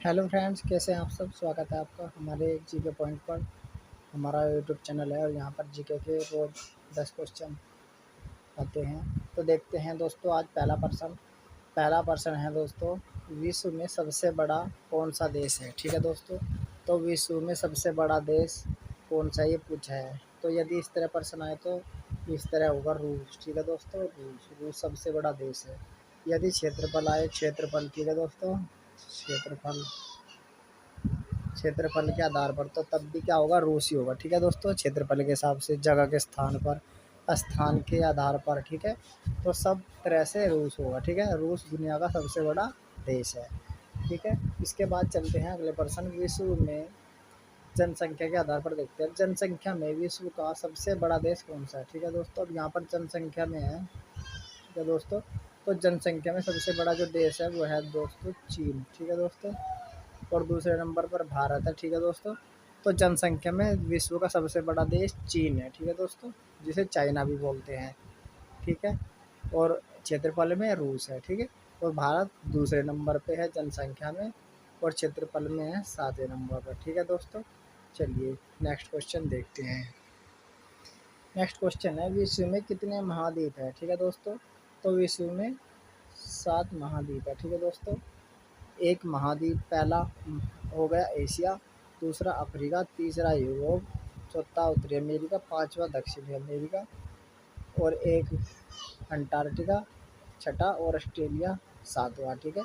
Hello friends, कैसे हैं आप सब। स्वागत है आपका हमारे जीके पॉइंट पर। हमारा यूट्यूब चैनल है और यहाँ पर जीके के रोज 10 क्वेश्चन आते हैं। तो देखते हैं दोस्तों, आज पहला प्रश्न है दोस्तों। विश्व में सबसे बड़ा कौन सा देश है। ठीक है दोस्तों, तो विश्व में सबसे बड़ा देश कौन सा, ये पूछा है। तो यदि इस तरह प्रश्न आए तो इस तरह होगा रूस। ठीक है दोस्तों, रूस सबसे बड़ा देश है। यदि क्षेत्रफल आए, क्षेत्रफल, ठीक है दोस्तों, क्षेत्रफल क्षेत्रफल के आधार पर, तो तब भी क्या होगा, रूस ही होगा। ठीक है दोस्तों, क्षेत्रफल के हिसाब से, जगह के स्थान पर, स्थान के आधार पर, ठीक है, तो सब तरह से रूस होगा। ठीक है, रूस दुनिया का सबसे बड़ा देश है। ठीक है, इसके बाद चलते हैं अगले प्रश्न। विश्व में जनसंख्या के आधार पर देखते हैं, जनसंख्या में विश्व का सबसे बड़ा देश कौन सा है। ठीक है दोस्तों, अब यहाँ पर जनसंख्या में है। ठीक है दोस्तों, तो जनसंख्या में सबसे बड़ा जो देश है वो है दोस्तों चीन। ठीक है दोस्तों, और दूसरे नंबर पर भारत है। ठीक है दोस्तों, तो जनसंख्या में विश्व का सबसे बड़ा देश चीन है। ठीक है दोस्तों, जिसे चाइना भी बोलते हैं। ठीक है, और क्षेत्रफल में रूस है। ठीक है, और भारत दूसरे नंबर पे है जनसंख्या में, और क्षेत्रफल में है 7वें नंबर पर। ठीक है दोस्तों, चलिए नेक्स्ट क्वेश्चन देखते हैं। नेक्स्ट क्वेश्चन है, विश्व में कितने महाद्वीप है। ठीक है दोस्तों, तो विश्व में 7 महाद्वीप है। ठीक है दोस्तों, एक महाद्वीप, पहला हो गया एशिया, दूसरा अफ्रीका, तीसरा यूरोप, चौथा उत्तरी अमेरिका, पांचवा दक्षिणी अमेरिका, और एक अंटार्कटिका, छठा और ऑस्ट्रेलिया, सातवां। ठीक है,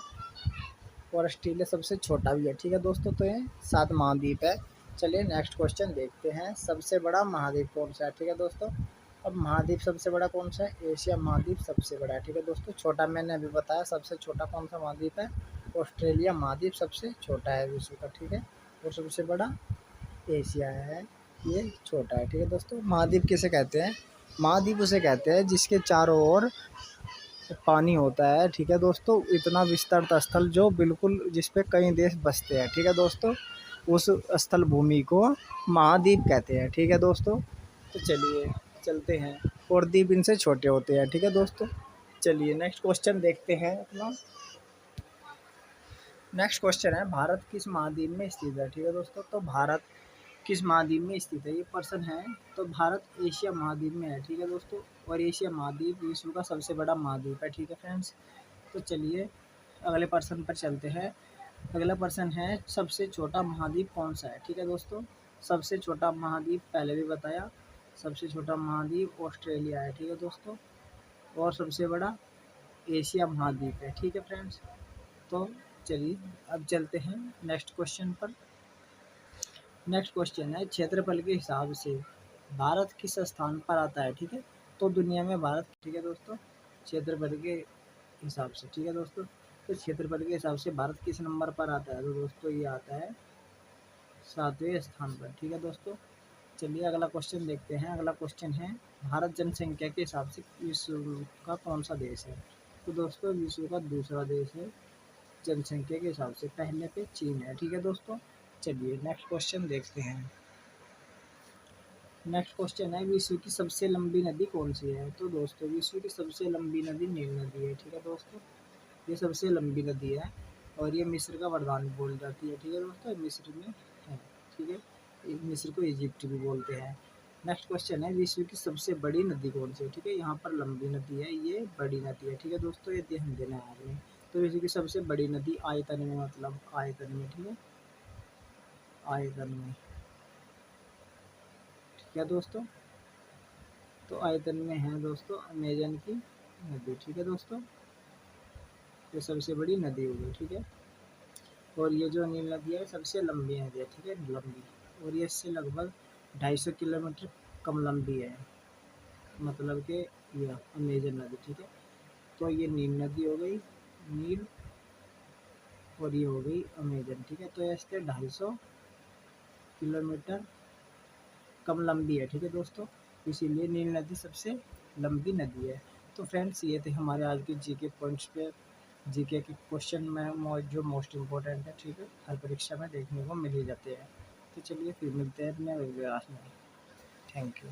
और ऑस्ट्रेलिया सबसे छोटा भी है। ठीक है दोस्तों, तो ये 7 महाद्वीप है। चलिए नेक्स्ट क्वेश्चन देखते हैं, सबसे बड़ा महाद्वीप कौन सा है। ठीक है दोस्तों, अब महाद्वीप सबसे बड़ा कौन सा है, एशिया महाद्वीप सबसे बड़ा है। ठीक है दोस्तों, छोटा मैंने अभी बताया, सबसे छोटा कौन सा महाद्वीप है, ऑस्ट्रेलिया महाद्वीप सबसे छोटा है विश्व का। ठीक है, और सबसे बड़ा एशिया है, ये छोटा है। ठीक है दोस्तों, महाद्वीप किसे कहते हैं, महाद्वीप उसे कहते हैं जिसके चारों ओर पानी होता है। ठीक है दोस्तों, इतना विस्तृत स्थल जो बिल्कुल जिस पे कई देश बसते हैं। ठीक है दोस्तों, उस स्थल भूमि को महाद्वीप कहते हैं। ठीक है दोस्तों, तो चलिए चलते हैं, और द्वीप इनसे छोटे होते हैं। ठीक है दोस्तों, चलिए नेक्स्ट क्वेश्चन देखते हैं अपना। नेक्स्ट क्वेश्चन है, भारत किस महाद्वीप में स्थित है। ठीक है दोस्तों, तो भारत किस महाद्वीप में स्थित है, ये प्रश्न है। तो भारत एशिया महाद्वीप में है। ठीक है दोस्तों, और एशिया महाद्वीप विश्व का सबसे बड़ा महाद्वीप है। ठीक है फ्रेंड्स, तो चलिए अगले प्रश्न पर चलते हैं। अगला प्रश्न है, सबसे छोटा महाद्वीप कौन सा है। ठीक है दोस्तों, सबसे छोटा महाद्वीप पहले भी बताया, सबसे छोटा महाद्वीप ऑस्ट्रेलिया है। ठीक है दोस्तों, और सबसे बड़ा एशिया महाद्वीप है। ठीक है फ्रेंड्स, तो चलिए अब चलते हैं नेक्स्ट क्वेश्चन पर। नेक्स्ट क्वेश्चन है, क्षेत्रफल के हिसाब से भारत किस स्थान पर आता है। ठीक है, तो दुनिया में भारत, ठीक है दोस्तों, क्षेत्रफल के हिसाब से। ठीक है दोस्तों, तो क्षेत्रफल के हिसाब से भारत किस नंबर पर आता है, तो दोस्तों ये आता है 7वें स्थान पर। ठीक है दोस्तों, चलिए अगला क्वेश्चन देखते हैं। अगला क्वेश्चन है, भारत जनसंख्या के हिसाब से विश्व का कौन सा देश है। तो दोस्तों विश्व का दूसरा देश है जनसंख्या के हिसाब से, पहले पे चीन है। ठीक है दोस्तों, चलिए नेक्स्ट क्वेश्चन देखते हैं। नेक्स्ट क्वेश्चन है, विश्व की सबसे लंबी नदी कौन सी है। तो दोस्तों विश्व की सबसे लंबी नदी नील नदी है। ठीक है दोस्तों, ये सबसे लंबी नदी है, और ये मिस्र का वरदान बोल जाती है। ठीक है दोस्तों, मिस्र में है। ठीक है, मिस्र को इजिप्ट भी बोलते हैं। नेक्स्ट क्वेश्चन है, विश्व की सबसे बड़ी नदी कौन सी है। ठीक है, यहाँ पर लंबी नदी है, ये बड़ी नदी है। ठीक है दोस्तों, ये ध्यान देना है आपने। तो विश्व की सबसे बड़ी नदी आयतन में, मतलब आयतन में, ठीक है, आयतन में, ठीक है दोस्तों, तो आयतन में है दोस्तों अमेजन की नदी। ठीक है दोस्तों, ये सबसे बड़ी नदी होगी। ठीक है, और ये जो नील नदी है सबसे लंबी नदी है। ठीक है, लंबी, और ये इससे लगभग 250 किलोमीटर कम लंबी है, मतलब कि यह अमेजन नदी। ठीक है, तो ये नील नदी हो गई, नील, और ये हो गई अमेजन। ठीक है, तो ये इससे 250 किलोमीटर कम लंबी है। ठीक है दोस्तों, इसीलिए नील नदी सबसे लंबी नदी है। तो फ्रेंड्स ये थे हमारे आज के जीके पॉइंट्स पे, जीके के क्वेश्चन में जो मोस्ट इम्पोर्टेंट है। ठीक है, हर परीक्षा में देखने को मिल ही जाते हैं। तो चलिए फिर मिलते हैं अपने अगले क्लास में। Thank you.